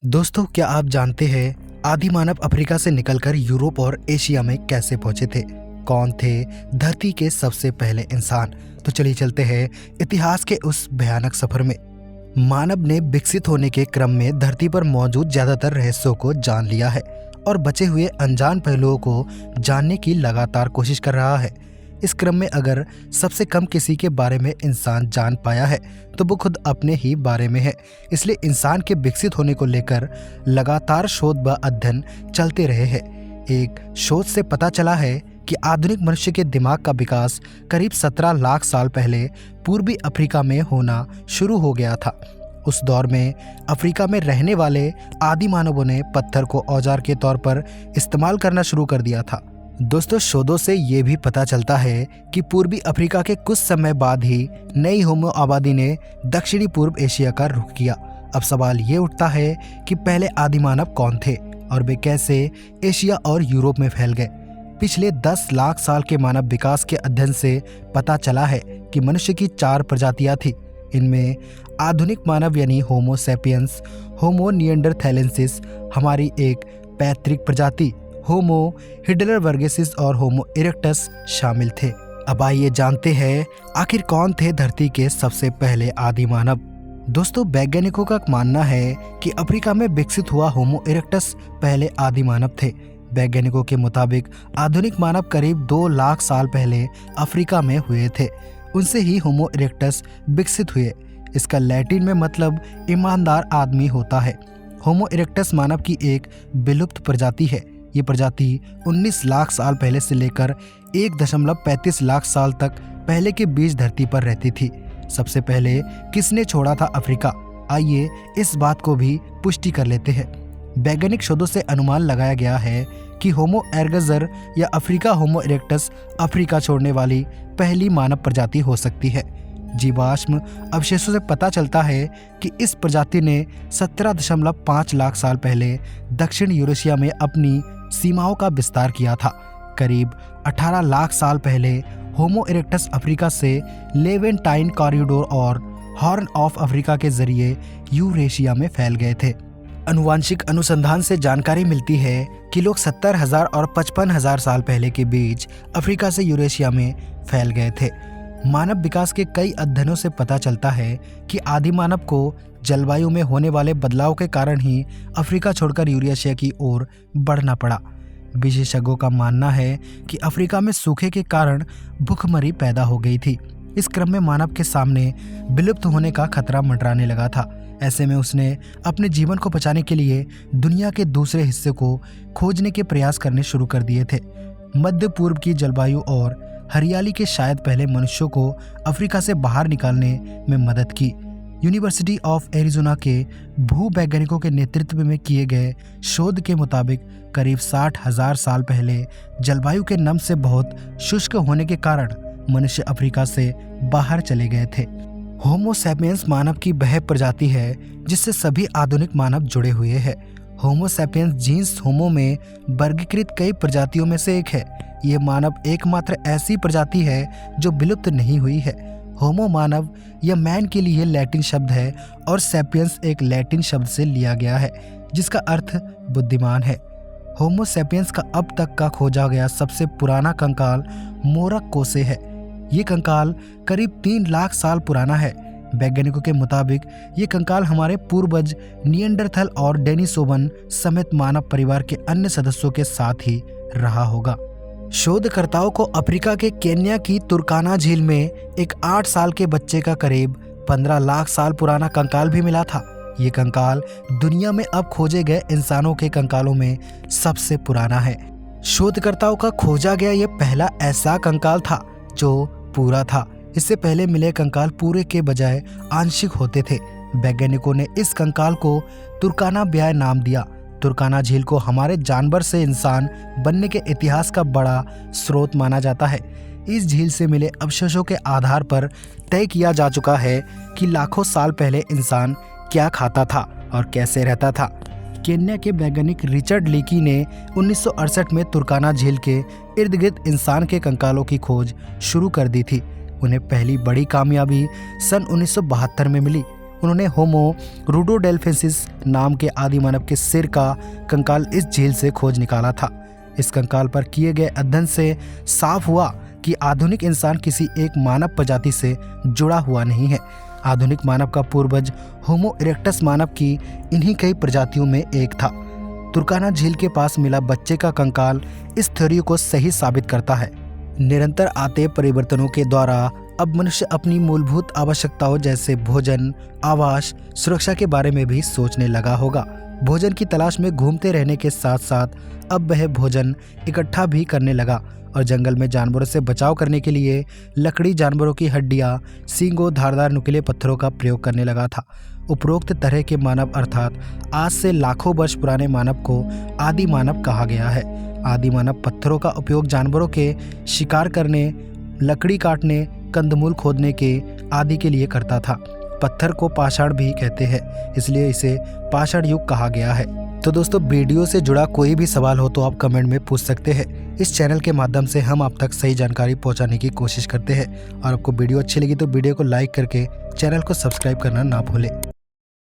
दोस्तों, क्या आप जानते हैं आदि मानव अफ्रीका से निकलकर यूरोप और एशिया में कैसे पहुंचे थे? कौन थे धरती के सबसे पहले इंसान? तो चलिए चलते हैं इतिहास के उस भयानक सफर में। मानव ने विकसित होने के क्रम में धरती पर मौजूद ज्यादातर रहस्यों को जान लिया है और बचे हुए अनजान पहलुओं को जानने की लगातार कोशिश कर रहा है। इस क्रम में अगर सबसे कम किसी के बारे में इंसान जान पाया है तो वो खुद अपने ही बारे में है। इसलिए इंसान के विकसित होने को लेकर लगातार शोध व अध्ययन चलते रहे हैं। एक शोध से पता चला है कि आधुनिक मनुष्य के दिमाग का विकास करीब 17 लाख साल पहले पूर्वी अफ्रीका में होना शुरू हो गया था। उस दौर में अफ्रीका में रहने वाले आदि मानवों ने पत्थर को औजार के तौर पर इस्तेमाल करना शुरू कर दिया था। दोस्तों, शोधों से ये भी पता चलता है कि पूर्वी अफ्रीका के कुछ समय बाद ही नई होमो आबादी ने दक्षिणी पूर्व एशिया का रुख किया। अब सवाल ये उठता है कि पहले आदि मानव कौन थे और वे कैसे एशिया और यूरोप में फैल गए। पिछले 10 लाख साल के मानव विकास के अध्ययन से पता चला है कि मनुष्य की 4 प्रजातियां थी। इनमें आधुनिक मानव यानी होमो सैपियंस, होमो निएंडरथैलेंसिस हमारी एक पैतृक प्रजाति, होमो हिडलबर्गेसिस और होमो इरेक्टस शामिल थे। अब आइए जानते हैं आखिर कौन थे धरती के सबसे पहले आदि मानव। दोस्तों, वैज्ञानिकों का मानना है कि अफ्रीका में विकसित हुआ होमो इरेक्टस पहले आदि मानव थे। वैज्ञानिकों के मुताबिक आधुनिक मानव करीब 2 लाख साल पहले अफ्रीका में हुए थे। उनसे ही होमो इरेक्टस विकसित हुए। इसका लैटिन में मतलब ईमानदार आदमी होता है। होमो इरेक्टस मानव की एक विलुप्त प्रजाति है। ये प्रजाति 19 लाख साल पहले से लेकर 1.35 लाख साल तक पहले के बीच धरती पर रहती थी। सबसे पहले किसने छोड़ा था अफ्रीका? आइए इस बात को भी पुष्टि कर लेते हैं। वैज्ञानिक शोधों से अनुमान लगाया गया है कि होमो एर्गज़र या अफ्रीका होमो इरेक्टस अफ्रीका छोड़ने वाली पहली मानव प्रजाति हो सकती है। जीवाश्म अवशेषों से पता चलता है कि इस प्रजाति ने 17.5 लाख साल पहले दक्षिण यूरेशिया में अपनी सीमाओं का विस्तार किया था। करीब 18 लाख साल पहले होमो इरेक्टस अफ्रीका से लेवेंटाइन कॉरिडोर और हॉर्न ऑफ अफ्रीका के जरिए यूरेशिया में फैल गए थे। आनुवांशिक अनुसंधान से जानकारी मिलती है कि लोग 70,000 और 55,000 साल पहले के बीच अफ्रीका से यूरेशिया में फैल गए थे। मानव विकास के कई अध्ययनों से पता चलता है कि आदि मानव को जलवायु में होने वाले बदलाव के कारण ही अफ्रीका छोड़कर यूरेशिया की ओर बढ़ना पड़ा। विशेषज्ञों का मानना है कि अफ्रीका में सूखे के कारण भूखमरी पैदा हो गई थी। इस क्रम में मानव के सामने विलुप्त होने का खतरा मंडराने लगा था। ऐसे में उसने अपने जीवन को बचाने के लिए दुनिया के दूसरे हिस्से को खोजने के प्रयास करने शुरू कर दिए थे। मध्य पूर्व की जलवायु और हरियाली के शायद पहले मनुष्यों को अफ्रीका से बाहर निकालने में मदद की। यूनिवर्सिटी ऑफ एरिजोना के भूवैज्ञानिकों के नेतृत्व में किए गए शोध के मुताबिक करीब 60,000 साल पहले जलवायु के नम से बहुत शुष्क होने के कारण मनुष्य अफ्रीका से बाहर चले गए थे। होमो सैपियंस मानव की वह प्रजाति है जिससे सभी आधुनिक मानव जुड़े हुए हैं। होमो सैपियंस जीन्स होमो में वर्गीकृत कई प्रजातियों में से एक है। ये मानव एकमात्र ऐसी प्रजाति है जो विलुप्त नहीं हुई है। होमो मानव या मैन के लिए लैटिन शब्द है और सैपियंस एक लैटिन शब्द से लिया गया है जिसका अर्थ बुद्धिमान है। होमो सैपियंस का अब तक का खोजा गया सबसे पुराना कंकाल मोरक्को है। ये कंकाल करीब 3 लाख साल पुराना है। वैज्ञानिकों के मुताबिक ये कंकाल हमारे पूर्वज निएंडरथल और डेनिसोवन समेत मानव परिवार के अन्य सदस्यों के साथ ही रहा होगा। शोधकर्ताओं को अफ्रीका के केन्या की तुर्काना झील में एक 8 साल के बच्चे का करीब 15 लाख साल पुराना कंकाल भी मिला था। ये कंकाल दुनिया में अब खोजे गए इंसानों के कंकालों में सबसे पुराना है। शोधकर्ताओं का खोजा गया ये पहला ऐसा कंकाल था जो पूरा था। इससे पहले मिले कंकाल पूरे के बजाय आंशिक होते थे। वैज्ञानिकों ने इस कंकाल को तुर्काना ब्याय नाम दिया। तुर्काना झील को हमारे जानवर से इंसान बनने के इतिहास का बड़ा स्रोत माना जाता है। इस झील से मिले अवशेषों के आधार पर तय किया जा चुका है कि लाखों साल पहले इंसान क्या खाता था और कैसे रहता था। केन्या के वैज्ञानिक रिचर्ड लीकी ने 1968 में तुर्काना झील के इर्द गिर्द इंसान के कंकालों की खोज शुरू कर दी थी। उन्हें पहली बड़ी कामयाबी सन 1972 में मिली। उन्होंने होमो रुडोडेल्फिन्सिस नाम के आदि मानव के सिर का कंकाल इस झील से खोज निकाला था। इस कंकाल पर किए गए अध्ययन से साफ हुआ कि आधुनिक इंसान किसी एक मानव प्रजाति से जुड़ा हुआ नहीं है। आधुनिक मानव का पूर्वज होमो इरेक्टस मानव की इन्हीं कई प्रजातियों में एक था। तुर्काना झील के पास मिला बच्चे का कंकाल इस थ्योरी को सही साबित करता है। निरंतर आते परिवर्तनों के द्वारा अब मनुष्य अपनी मूलभूत आवश्यकताओं जैसे भोजन, आवास, सुरक्षा के बारे में भी सोचने लगा होगा। भोजन की तलाश में घूमते रहने के साथ साथ अब वह भोजन इकट्ठा भी करने लगा और जंगल में जानवरों से बचाव करने के लिए लकड़ी, जानवरों की हड्डियां, सींगों, धारदार नुकीले पत्थरों का प्रयोग करने लगा था। उपरोक्त तरह के मानव अर्थात आज से लाखों वर्ष पुराने मानव को आदि मानव कहा गया है। आदि मानव पत्थरों का उपयोग जानवरों के शिकार करने, लकड़ी काटने, कंदमूल खोदने के आदि के लिए करता था। पत्थर को पाषाण भी कहते हैं, इसलिए इसे पाषाण युग कहा गया है। तो दोस्तों, वीडियो से जुड़ा कोई भी सवाल हो तो आप कमेंट में पूछ सकते हैं। इस चैनल के माध्यम से हम आप तक सही जानकारी पहुंचाने की कोशिश करते हैं और आपको वीडियो अच्छी लगी तो वीडियो को लाइक करके चैनल को सब्सक्राइब करना ना भूलें।